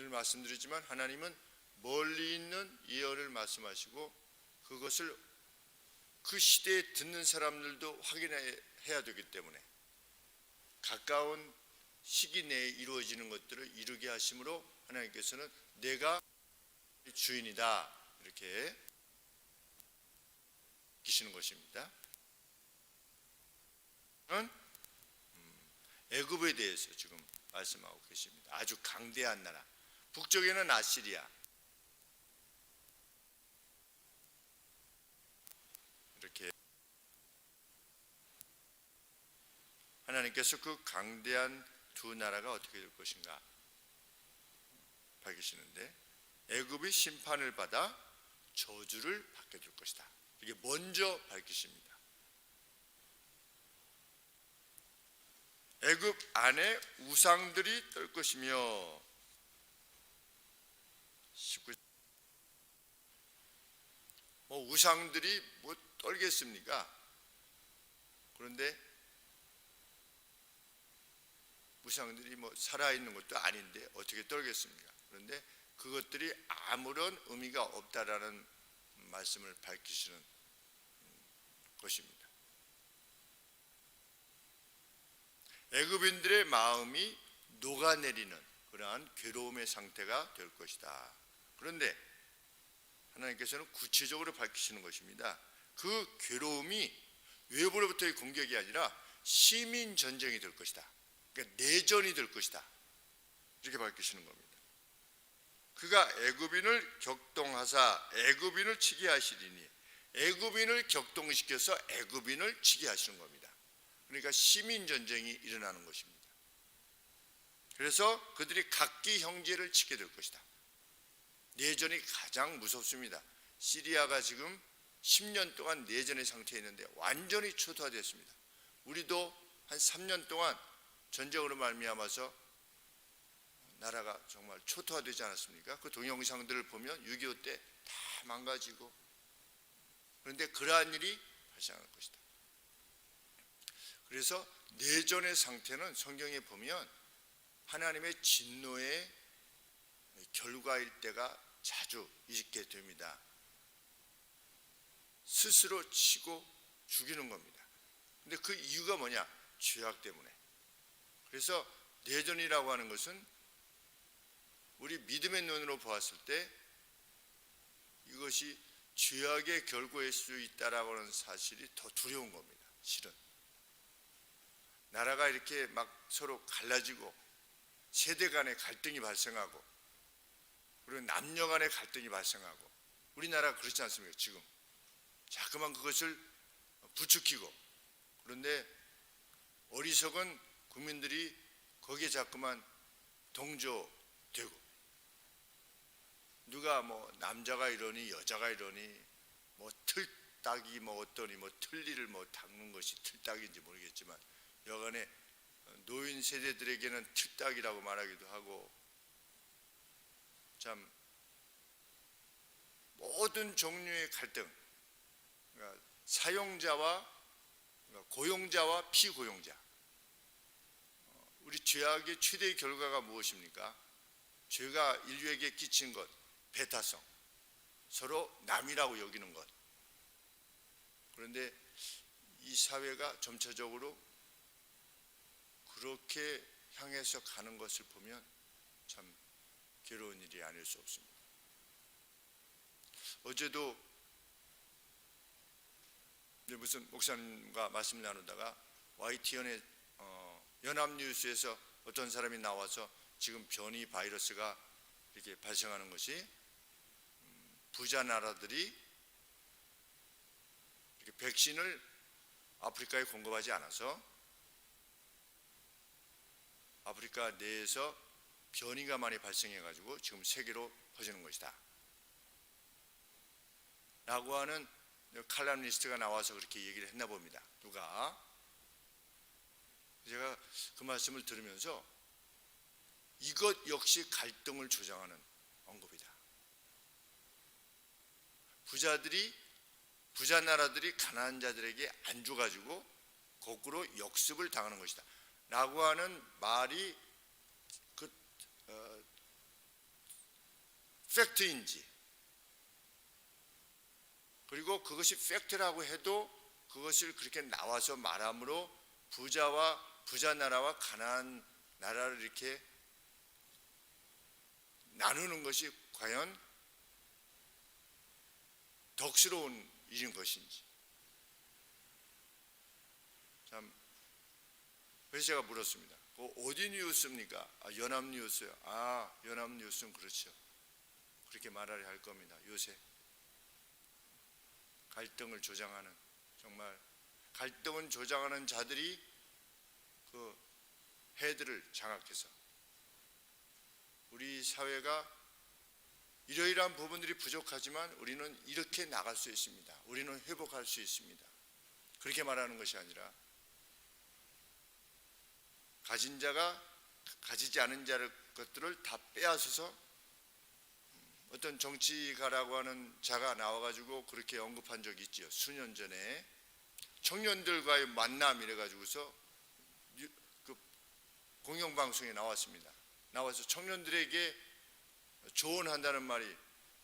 늘 말씀드리지만 하나님은 멀리 있는 예언을 말씀하시고 그것을 그 시대에 듣는 사람들도 확인해야 되기 때문에 가까운 시기 내에 이루어지는 것들을 이루게 하심으로 하나님께서는 내가 주인이다 이렇게 기시는 것입니다. 애굽에 대해서 지금 말씀하고 계십니다. 아주 강대한 나라. 북쪽에는 아시리아. 이렇게 하나님께서 그 강대한 두 나라가 어떻게 될 것인가 밝히시는데 애굽이 심판을 받아 저주를 받게 될 것이다. 이게 먼저 밝히십니다. 애굽 안에 우상들이 떨 것이며 19. 우상들이 뭐 떨겠습니까? 그런데 우상들이 뭐 살아있는 것도 아닌데 어떻게 떨겠습니까? 그런데 그것들이 아무런 의미가 없다라는 말씀을 밝히시는 것입니다. 애굽인들의 마음이 녹아내리는 그러한 괴로움의 상태가 될 것이다. 그런데 하나님께서는 구체적으로 밝히시는 것입니다. 그 괴로움이 외부로부터의 공격이 아니라 시민 전쟁이 될 것이다. 그러니까 내전이 될 것이다. 이렇게 밝히시는 겁니다. 그가 애굽인을 격동하사 애굽인을 치게 하시리니 애굽인을 격동시켜서 애굽인을 치게 하시는 겁니다. 그러니까 시민 전쟁이 일어나는 것입니다. 그래서 그들이 각기 형제를 치게 될 것이다. 내전이 가장 무섭습니다. 시리아가 지금 10년 동안 내전의 상태에 있는데 완전히 초토화됐습니다. 우리도 한 3년 동안 전쟁으로 말미암아서 나라가 정말 초토화되지 않았습니까? 그 동영상들을 보면 6.25 때 다 망가지고, 그런데 그러한 일이 발생할 것이다. 그래서 내전의 상태는 성경에 보면 하나님의 진노의 결과일 때가 자주 있게 됩니다. 스스로 치고 죽이는 겁니다. 근데 그 이유가 뭐냐? 죄악 때문에. 그래서 내전이라고 하는 것은 우리 믿음의 눈으로 보았을 때 이것이 죄악의 결과일 수 있다라고 하는 사실이 더 두려운 겁니다. 실은 나라가 이렇게 막 서로 갈라지고 세대 간의 갈등이 발생하고 그리고 남녀 간의 갈등이 발생하고, 우리나라가 그렇지 않습니까? 지금 자꾸만 그것을 부추기고, 그런데 어리석은 국민들이 거기에 자꾸만 동조되고, 누가 뭐 남자가 이러니 여자가 이러니 뭐 틀딱이 뭐 어떠니 뭐 틀니를 뭐 닦는 것이 틀딱인지 모르겠지만 여간에 노인 세대들에게는 틀딱이라고 말하기도 하고, 참 모든 종류의 갈등, 그러니까 사용자와 그러니까 고용자와 피고용자, 우리 죄악의 최대의 결과가 무엇입니까? 죄가 인류에게 끼친 것, 배타성, 서로 남이라고 여기는 것. 그런데 이 사회가 점차적으로 그렇게 향해서 가는 것을 보면 참 괴로운 일이 아닐 수 없습니다. 어제도 무슨 목사님과 말씀 나누다가 YTN의 연합뉴스에서 어떤 사람이 나와서 지금 변이 바이러스가 이렇게 발생하는 것이 부자 나라들이 이렇게 백신을 아프리카에 공급하지 않아서 아프리카 내에서 변이가 많이 발생해 가지고 지금 세계로 퍼지는 것이다 라고 하는 칼럼니스트가 나와서 그렇게 얘기를 했나 봅니다. 누가. 제가 그 말씀을 들으면서 이것 역시 갈등을 조장하는 언급이다. 부자 나라들이 가난한 자들에게 안 줘가지고 거꾸로 역습을 당하는 것이다 라고 하는 말이 팩트인지, 그리고 그것이 팩트라고 해도 그것을 그렇게 나와서 말함으로 부자 나라와 가난한 나라를 이렇게 나누는 것이 과연 덕스러운 일인 것인지. 참, 그래서 제가 물었습니다. 어디 뉴스입니까? 연합뉴스요. 연합뉴스는 그렇죠. 그렇게 말하려 할 겁니다. 요새 갈등을 조장하는, 정말 갈등을 조장하는 자들이 그 헤드를 장악해서 우리 사회가 이러이러한 부분들이 부족하지만 우리는 이렇게 나갈 수 있습니다. 우리는 회복할 수 있습니다. 그렇게 말하는 것이 아니라 가진 자가 가지지 않은 자를 것들을 다 빼앗아서 어떤 정치가라고 하는 자가 나와가지고 그렇게 언급한 적이 있지요. 수년 전에 청년들과의 만남 이래가지고서 그 공영방송에 나왔습니다. 나와서 청년들에게 조언한다는 말이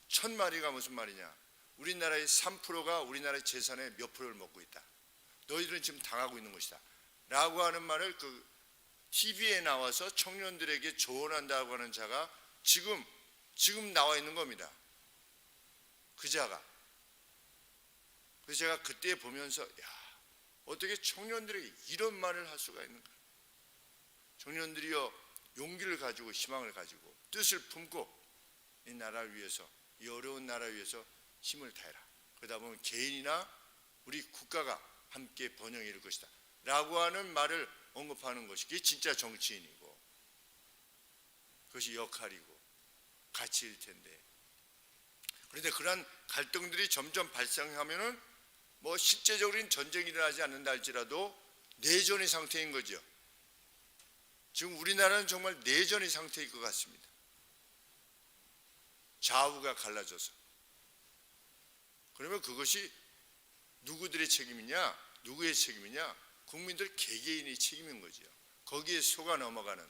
1000마리가 무슨 말이냐. 우리나라의 3%가 우리나라의 재산의 몇 프로를 먹고 있다. 너희들은 지금 당하고 있는 것이다. 라고 하는 말을 그 TV에 나와서 청년들에게 조언한다고 하는 자가 지금 나와 있는 겁니다. 그 자가. 그래서 제가 그때 보면서 어떻게 청년들에게 이런 말을 할 수가 있는가. 청년들이여 용기를 가지고 희망을 가지고 뜻을 품고 이 나라를 위해서, 이 어려운 나라를 위해서 힘을 다해라. 그러다 보면 개인이나 우리 국가가 함께 번영이 이룰 것이다 라고 하는 말을 언급하는 것이 그게 진짜 정치인이고 그것이 역할이고 가치일 텐데, 그런데 그러한 갈등들이 점점 발생하면은 뭐 실제적으로는 전쟁이 일어나지 않는다 할지라도 내전의 상태인 거죠. 지금 우리나라는 정말 내전의 상태일 것 같습니다. 좌우가 갈라져서. 그러면 그것이 누구들의 책임이냐, 누구의 책임이냐? 국민들 개개인의 책임인 거죠. 거기에 속아 넘어가는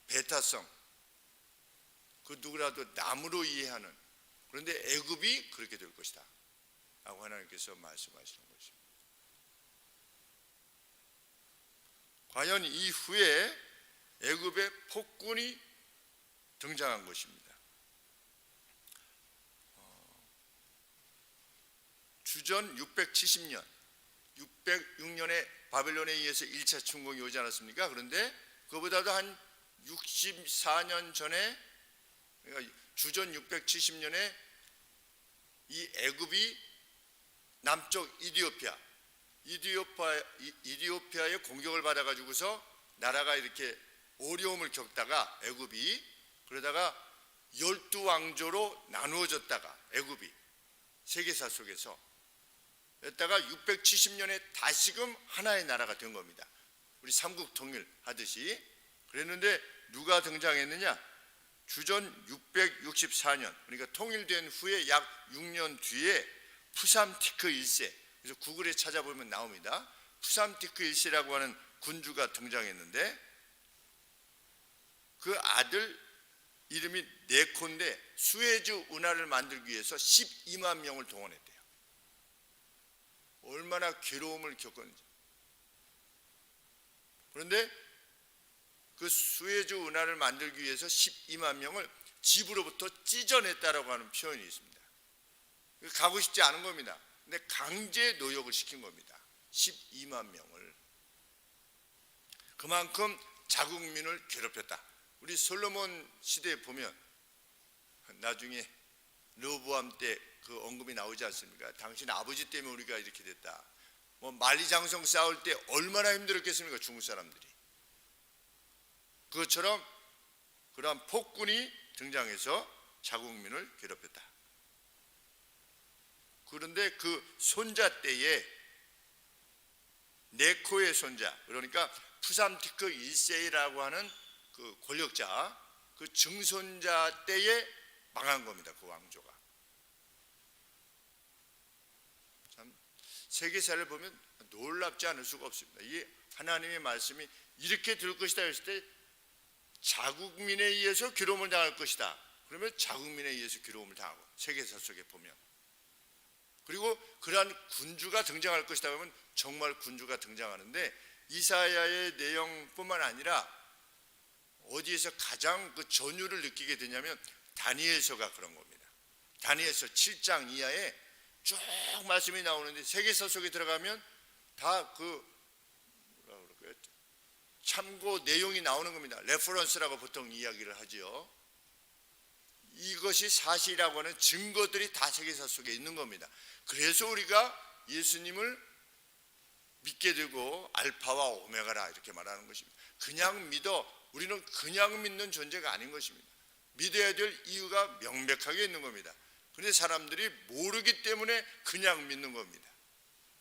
배타성, 그 누구라도 남으로 이해하는, 그런데 애굽이 그렇게 될 것이다 라고 하나님께서 말씀하시는 것입니다. 과연 이후에 애굽의 폭군이 등장한 것입니다. 주전 670년 606년에 바벨론에 의해서 1차 침공이 오지 않았습니까? 그런데 그보다도 한 64년 전에, 그러니까 주전 670년에 이 애굽이 남쪽 이디오피아의 공격을 받아가지고서 나라가 이렇게 어려움을 겪다가 애굽이 그러다가 12왕조로 나누어졌다가 애굽이 세계사 속에서 그랬다가 670년에 다시금 하나의 나라가 된 겁니다. 우리 삼국 통일 하듯이. 그랬는데 누가 등장했느냐? 주전 664년, 그러니까 통일된 후에 약 6년 뒤에 푸삼티크 1세, 그래서 구글에 찾아보면 나옵니다. 푸삼티크 1세라고 하는 군주가 등장했는데 그 아들 이름이 네코인데 수에즈 운하를 만들기 위해서 12만 명을 동원했대요. 얼마나 괴로움을 겪었는지. 그런데 그 수에즈 운하를 만들기 위해서 12만 명을 집으로부터 찢어냈다라고 하는 표현이 있습니다. 가고 싶지 않은 겁니다. 근데 강제 노역을 시킨 겁니다. 12만 명을. 그만큼 자국민을 괴롭혔다. 우리 솔로몬 시대에 보면 나중에 르호보암 때 그 언급이 나오지 않습니까? 당신 아버지 때문에 우리가 이렇게 됐다. 뭐 만리장성 싸울 때 얼마나 힘들었겠습니까? 중국 사람들이. 그것처럼 그러한 폭군이 등장해서 자국민을 괴롭혔다. 그런데 그 손자 때에 네코의 손자, 그러니까 푸삼티크 1세라고 하는 그 권력자, 그 증손자 때에 망한 겁니다. 그 왕조가. 참 세계사를 보면 놀랍지 않을 수가 없습니다. 이 하나님의 말씀이 이렇게 될 것이다 했을 때 자국민에 의해서 괴로움을 당할 것이다. 그러면 자국민에 의해서 괴로움을 당하고 세계사 속에 보면, 그리고 그러한 군주가 등장할 것이다 그러면 정말 군주가 등장하는데 이사야의 내용뿐만 아니라 어디에서 가장 그 전율을 느끼게 되냐면 다니엘서가 그런 겁니다. 다니엘서 7장 이하에 쭉 말씀이 나오는데 세계사 속에 들어가면 다 그 참고 내용이 나오는 겁니다. 레퍼런스라고 보통 이야기를 하죠. 이것이 사실이라고 하는 증거들이 다 세계사 속에 있는 겁니다. 그래서 우리가 예수님을 믿게 되고 알파와 오메가라 이렇게 말하는 것입니다. 그냥 믿어, 우리는 그냥 믿는 존재가 아닌 것입니다. 믿어야 될 이유가 명백하게 있는 겁니다. 그런데 사람들이 모르기 때문에 그냥 믿는 겁니다.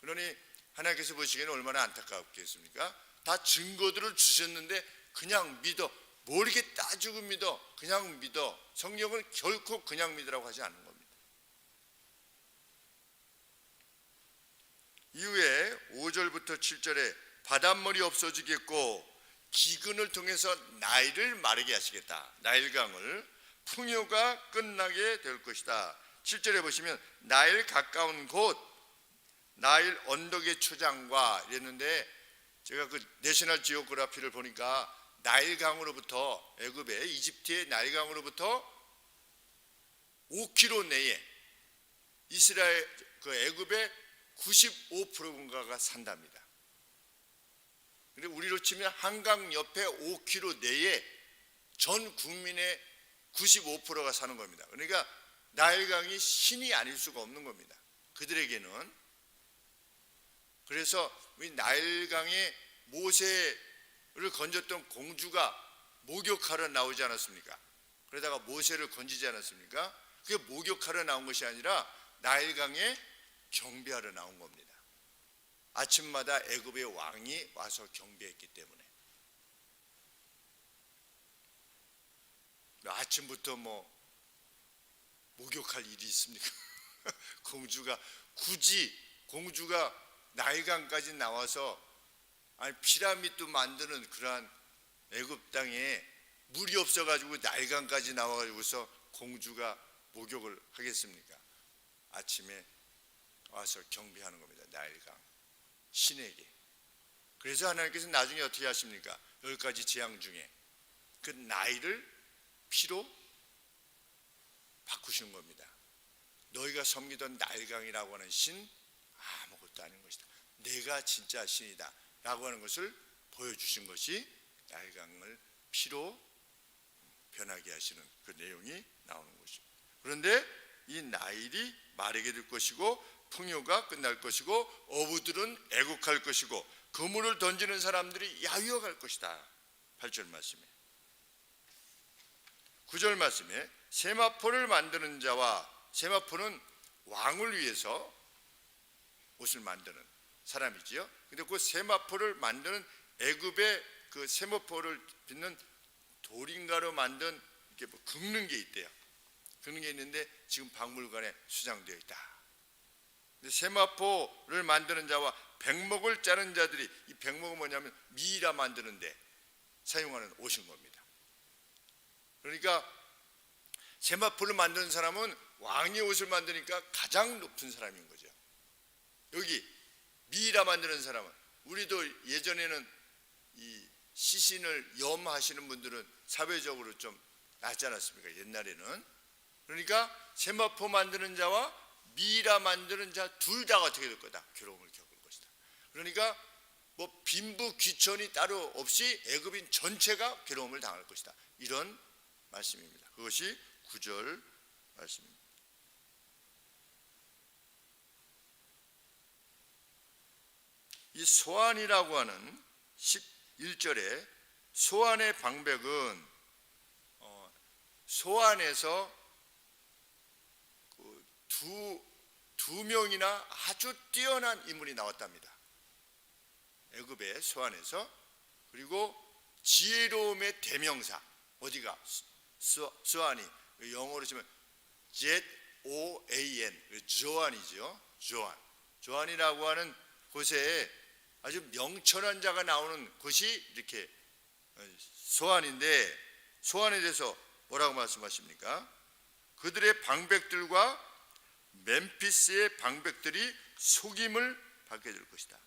그러니 하나님께서 보시기에는 얼마나 안타깝겠습니까? 다 증거들을 주셨는데 그냥 믿어, 뭘 이렇게 따지고 믿어, 그냥 믿어. 성경은 결코 그냥 믿으라고 하지 않는 겁니다. 이후에 5절부터 7절에 바닷물이 없어지겠고 기근을 통해서 나일을 마르게 하시겠다. 나일강을 풍요가 끝나게 될 것이다. 7절에 보시면 나일 가까운 곳, 나일 언덕의 초장과 이랬는데 제가 그 내셔널 지오그래피를 보니까 나일강으로부터 애굽의 이집트의 나일강으로부터 5km 내에 이스라엘 그 애굽의 95%인가가 산답니다. 근데 우리로 치면 한강 옆에 5km 내에 전 국민의 95%가 사는 겁니다. 그러니까 나일강이 신이 아닐 수가 없는 겁니다. 그들에게는. 그래서 이 나일강에 모세를 건졌던 공주가 목욕하러 나오지 않았습니까? 그러다가 모세를 건지지 않았습니까? 그게 목욕하러 나온 것이 아니라 나일강에 경배하러 나온 겁니다. 아침마다 애굽의 왕이 와서 경배했기 때문에. 아침부터 뭐 목욕할 일이 있습니까? 공주가 나일강까지 나와서 피라미드 만드는 그러한 애굽 땅에 물이 없어가지고 나일강까지 나와가지고서 공주가 목욕을 하겠습니까? 아침에 와서 경배하는 겁니다. 나일강 신에게. 그래서 하나님께서 나중에 어떻게 하십니까? 10가지 재앙 중에 그 나일을 피로 바꾸시는 겁니다. 너희가 섬기던 나일강이라고 하는 신 아무것도 아닌 것이다. 내가 진짜 신이다 라고 하는 것을 보여주신 것이 나일강을 피로 변하게 하시는 그 내용이 나오는 것입니다. 그런데 이 나일이 마르게 될 것이고 풍요가 끝날 것이고 어부들은 애국할 것이고 그물을 던지는 사람들이 야유어갈 것이다. 8절 말씀에. 9절 말씀에 세마포를 만드는 자와, 세마포는 왕을 위해서 옷을 만드는 사람이지요. 근데 그 세마포를 만드는 애굽의 그 세마포를 빚는 돌인가로 만든 이렇게 뭐 긁는 게 있대요. 긁는 게 있는데 지금 박물관에 수장되어 있다. 근데 세마포를 만드는 자와 백목을 짜는 자들이, 이 백목은 뭐냐면 미라 만드는데 사용하는 옷인 겁니다. 그러니까 세마포를 만드는 사람은 왕의 옷을 만드니까 가장 높은 사람인 거죠. 여기 미라 만드는 사람은, 우리도 예전에는 이 시신을 염하시는 분들은 사회적으로 좀 낫지 않았습니까? 옛날에는. 그러니까 세마포 만드는 자와 미라 만드는 자 둘 다 어떻게 될 거다? 괴로움을 겪을 것이다. 그러니까 뭐 빈부 귀천이 따로 없이 애굽인 전체가 괴로움을 당할 것이다. 이런 말씀입니다. 그것이 9절 말씀입니다. 이 소환이라고 하는 11절에 소환의 방백은 소환에서 두 명이나 아주 뛰어난 인물이 나왔답니다. 애굽의 소환에서. 그리고 지혜로움의 대명사, 어디가? 소환이 영어로 치면 Z-O-A-N, 조안이죠. 조안이라고 하는 곳에 아주 명철한 자가 나오는 곳이 이렇게 소환인데, 소환에 대해서 뭐라고 말씀하십니까? 그들의 방백들과 멤피스의 방백들이 속임을 받게 될 것이다.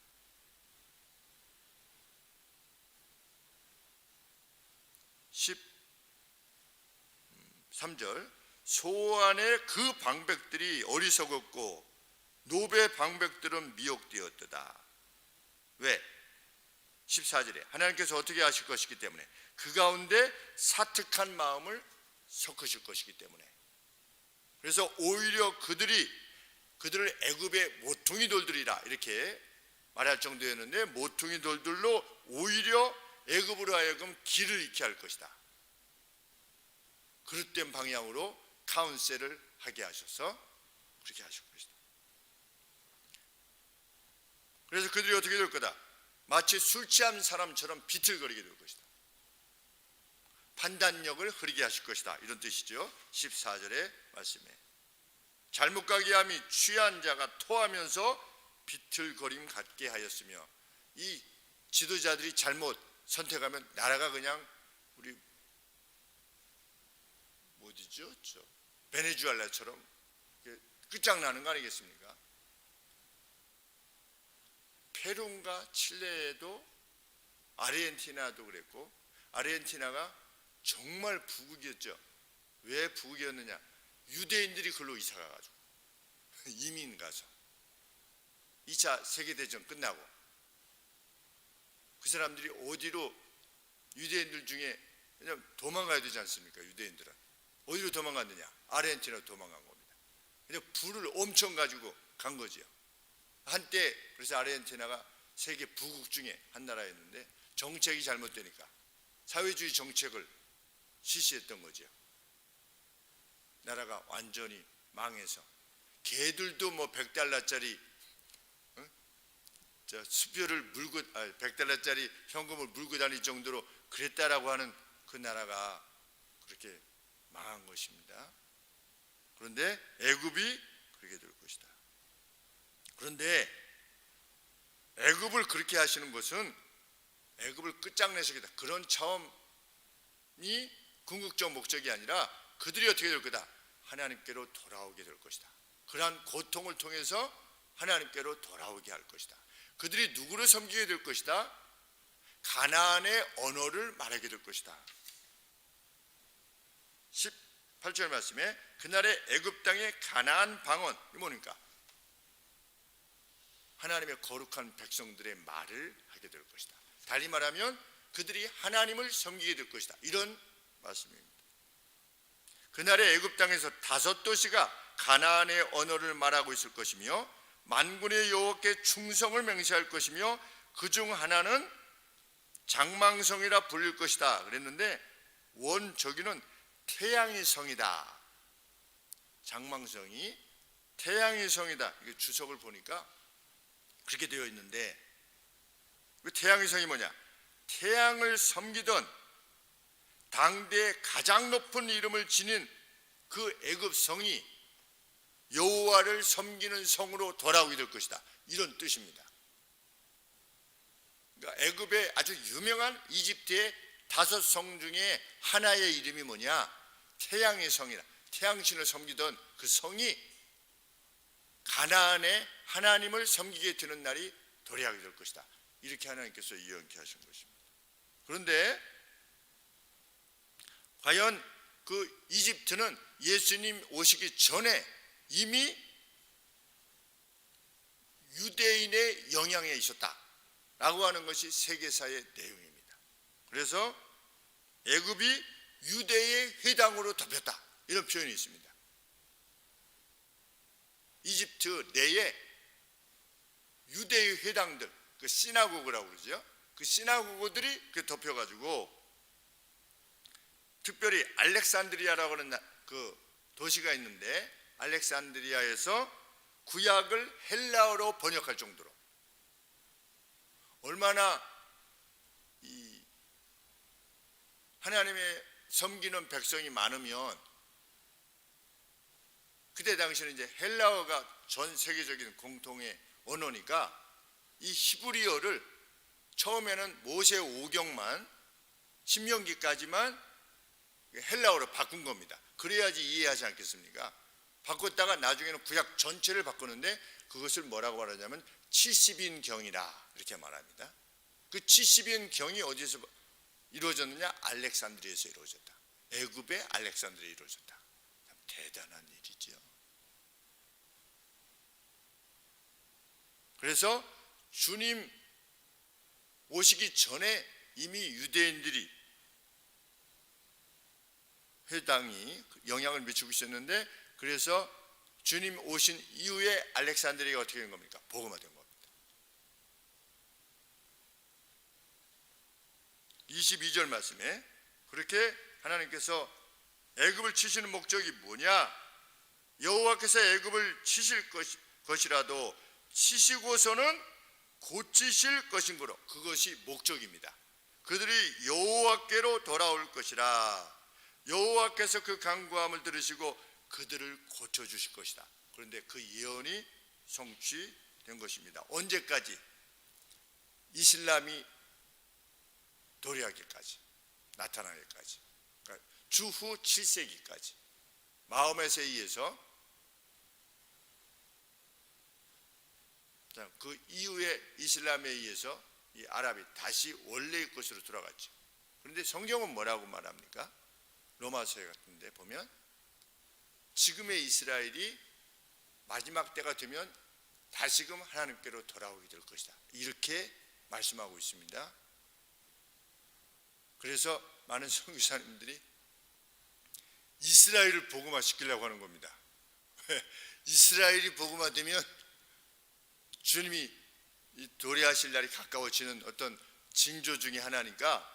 13절 소안의 그 방백들이 어리석었고 노베 방백들은 미혹되었도다. 왜? 14절에 하나님께서 어떻게 하실 것이기 때문에 그 가운데 사특한 마음을 섞으실 것이기 때문에. 그래서 오히려 그들을 애굽의 모퉁이 돌들이라 이렇게 말할 정도였는데 모퉁이 돌들로 오히려 애굽으로 하여금 길을 잃게 할 것이다. 그릇된 방향으로 카운셀을 하게 하셔서 그렇게 하실 것이다. 그래서 그들이 어떻게 될 거다? 마치 술 취한 사람처럼 비틀거리게 될 것이다. 판단력을 흐리게 하실 것이다. 이런 뜻이죠. 14절의 말씀에 잘못 가게 함이 취한 자가 토하면서 비틀거림 같게 하였으며, 이 지도자들이 잘못 선택하면 나라가 그냥 우리 어디죠? 베네수엘라처럼 끝장나는 거 아니겠습니까? 페루인가 칠레에도 아르헨티나도 그랬고, 아르헨티나가 정말 부국이었죠. 왜 부국이었느냐? 유대인들이 글로 이사 가가지고 이민 가서 2차 세계대전 끝나고 그 사람들이 어디로, 유대인들 중에 그냥 도망가야 되지 않습니까? 유대인들은 어디로 도망갔느냐? 아르헨티나로 도망간 겁니다. 그냥 불을 엄청 가지고 간 거지요. 한때 그래서 아르헨티나가 세계 부국 중에 한 나라였는데 정책이 잘못되니까 사회주의 정책을 실시했던 거죠. 나라가 완전히 망해서 개들도 뭐 $100짜리 수표를 물고 100달러짜리 현금을 물고 다닐 정도로 그랬다라고 하는 그 나라가 그렇게 망한 것입니다. 그런데 애굽이 그렇게 될 것이다. 그런데 애굽을 그렇게 하시는 것은 애굽을 끝장내시겠다, 그런 차원이 궁극적 목적이 아니라 그들이 어떻게 될 거다? 하나님께로 돌아오게 될 것이다. 그러한 고통을 통해서 하나님께로 돌아오게 할 것이다. 그들이 누구를 섬기게 될 것이다? 가나안의 언어를 말하게 될 것이다. 18절 말씀에 그날의 애굽 땅의 가나안 방언, 이 뭡니까? 하나님의 거룩한 백성들의 말을 하게 될 것이다. 달리 말하면 그들이 하나님을 섬기게 될 것이다. 이런 말씀입니다. 그날의 애굽 땅에서 5도시가 가나안의 언어를 말하고 있을 것이며 만군의 여호와께 충성을 맹세할 것이며 그중 하나는 장망성이라 불릴 것이다 그랬는데, 원저기는 태양의 성이다. 장망성이 태양의 성이다. 이게 주석을 보니까 그렇게 되어 있는데, 그 태양의 성이 뭐냐? 태양을 섬기던 당대 가장 높은 이름을 지닌 그 애굽 성이 여호와를 섬기는 성으로 돌아오게 될 것이다. 이런 뜻입니다. 그러니까 애굽의 아주 유명한 이집트의 5성 중에 하나의 이름이 뭐냐? 태양의 성이라. 태양신을 섬기던 그 성이 가나안에 하나님을 섬기게 되는 날이 도래하게 될 것이다. 이렇게 하나님께서 예언케 하신 것입니다. 그런데 과연 그 이집트는 예수님 오시기 전에 이미 유대인의 영향에 있었다라고 하는 것이 세계사의 내용입니다. 그래서 애굽이 유대의 회당으로 덮였다, 이런 표현이 있습니다. 이집트 내에 유대의 회당들, 그 시나고그라고 그러죠. 그 시나고그들이 덮여가지고, 특별히 알렉산드리아라고 하는 그 도시가 있는데, 알렉산드리아에서 구약을 헬라어로 번역할 정도로 얼마나 이 하나님의 섬기는 백성이 많으면, 그때 당시에는 이제 헬라어가 전 세계적인 공통의 언어니까 이 히브리어를 처음에는 모세 오경만, 신명기까지만 헬라어로 바꾼 겁니다. 그래야지 이해하지 않겠습니까? 바꿨다가 나중에는 구약 전체를 바꾸는데 그것을 뭐라고 말하냐면 70인 경이라 이렇게 말합니다. 그 70인 경이 어디서 이루어졌느냐? 알렉산드리아에서 이루어졌다. 애굽의 알렉산드리아에 이루어졌다. 참 대단한 일이죠. 그래서 주님 오시기 전에 이미 유대인들이 회당이 영향을 미치고 있었는데, 그래서 주님 오신 이후에 알렉산드리아가 어떻게 된 겁니까? 복음화된 겁니다. 22절 말씀에 그렇게 하나님께서 애굽을 치시는 목적이 뭐냐? 여호와께서 애굽을 치실 것이라도 치시고서는 고치실 것인 거로, 그것이 목적입니다. 그들이 여호와께로 돌아올 것이라. 여호와께서 그 간구함을 들으시고 그들을 고쳐주실 것이다. 그런데 그 예언이 성취된 것입니다. 언제까지? 이슬람이 도래하기까지, 나타나기까지, 그러니까 주후 7세기까지 마호멧에 의해서. 그 이후에 이슬람에 의해서 이 아랍이 다시 원래의 것으로 돌아갔죠. 그런데 성경은 뭐라고 말합니까? 로마서 같은 데 보면 지금의 이스라엘이 마지막 때가 되면 다시금 하나님께로 돌아오게 될 것이다, 이렇게 말씀하고 있습니다. 그래서 많은 선교사님들이 이스라엘을 복음화시키려고 하는 겁니다. 이스라엘이 복음화되면 주님이 도래하실 날이 가까워지는 어떤 징조 중에 하나니까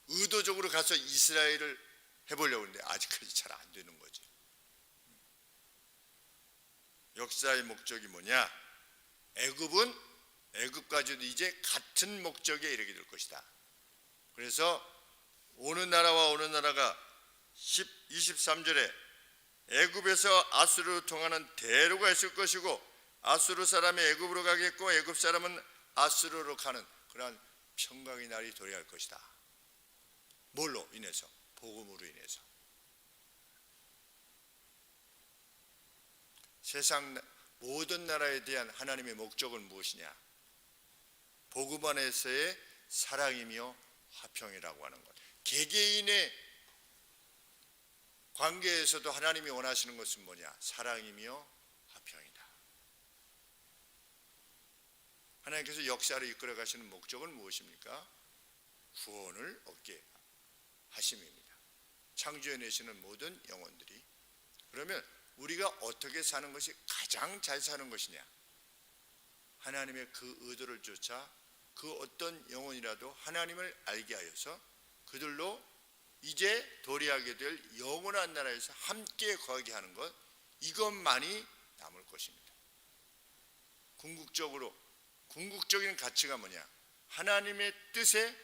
의도적으로 가서 이스라엘을 해보려고 하는데 아직까지 잘 안 되는 거죠. 역사의 목적이 뭐냐? 애굽까지도 이제 같은 목적에 이르게 될 것이다. 그래서 어느 나라와 어느 나라가 23절에 애굽에서 아수르로 통하는 대로가 있을 것이고 아수르 사람이 애굽으로 가겠고 애굽 사람은 아수르로 가는 그러한 평강의 날이 도래할 것이다. 뭘로 인해서? 복음으로 인해서. 세상 모든 나라에 대한 하나님의 목적은 무엇이냐? 복음 안에서의 사랑이며 화평이라고 하는 것. 개개인의 관계에서도 하나님이 원하시는 것은 뭐냐? 사랑이며 화평이다. 하나님께서 역사를 이끌어 가시는 목적은 무엇입니까? 구원을 얻게 하심입니다. 창조해내시는 모든 영혼들이. 그러면 우리가 어떻게 사는 것이 가장 잘 사는 것이냐? 하나님의 그 의도를 쫓아 그 어떤 영혼이라도 하나님을 알게 하여서 그들로 이제 도래하게 될 영원한 나라에서 함께 거하게 하는 것, 이것만이 남을 것입니다. 궁극적인 가치가 뭐냐? 하나님의 뜻에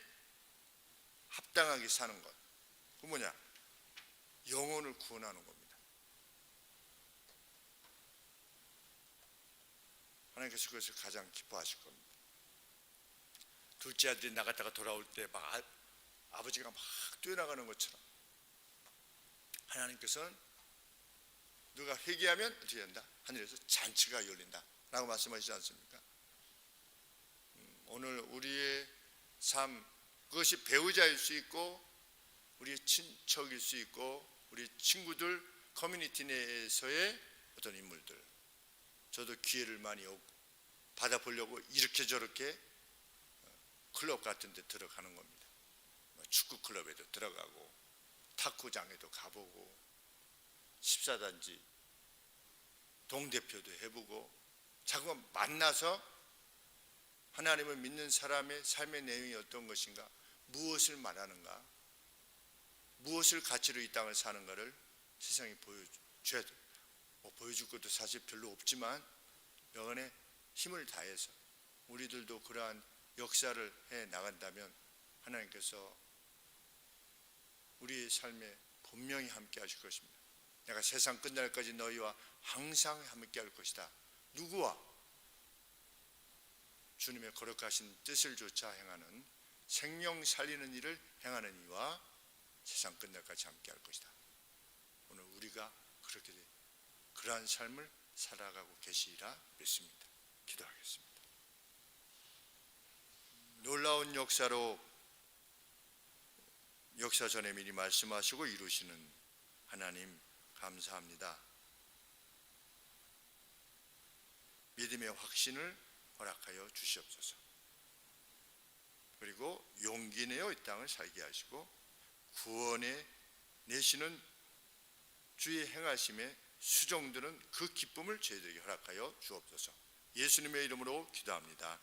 합당하게 사는 것. 그 뭐냐? 영혼을 구원하는 겁니다. 하나님께서 그것을 가장 기뻐하실 겁니다. 둘째 아들이 나갔다가 돌아올 때 막 아버지가 막 뛰어나가는 것처럼 하나님께서는 누가 회개하면 어떻게 된다? 하늘에서 잔치가 열린다 라고 말씀하시지 않습니까? 오늘 우리의 삶, 그것이 배우자일 수 있고 우리의 친척일 수 있고 우리 친구들, 커뮤니티 내에서의 어떤 인물들, 저도 기회를 많이 받아보려고 이렇게 저렇게 클럽 같은 데 들어가는 겁니다. 축구 클럽에도 들어가고 탁구장에도 가보고 14단지 동대표도 해보고 자꾸만 만나서 하나님을 믿는 사람의 삶의 내용이 어떤 것인가, 무엇을 말하는가, 무엇을 가치로 이 땅을 사는가를 세상에 보여줘야 돼. 보여줄 것도 사실 별로 없지만 여간에 힘을 다해서 우리들도 그러한 역사를 해 나간다면 하나님께서 우리의 삶에 분명히 함께 하실 것입니다. 내가 세상 끝날까지 너희와 항상 함께 할 것이다. 누구와? 주님의 거룩하신 뜻을 좇아 행하는, 생명 살리는 일을 행하는 이와 세상 끝날까지 함께 할 것이다. 오늘 우리가 그렇게 그러한 삶을 살아가고 계시리라 믿습니다. 기도하겠습니다. 놀라운 역사로 역사 전에 미리 말씀하시고 이루시는 하나님 감사합니다. 믿음의 확신을 허락하여 주시옵소서. 그리고 용기 내어 이 땅을 살게 하시고 구원에 내시는 주의 행하심에 수종드는 그 기쁨을 저희들에게 허락하여 주옵소서. 예수님의 이름으로 기도합니다.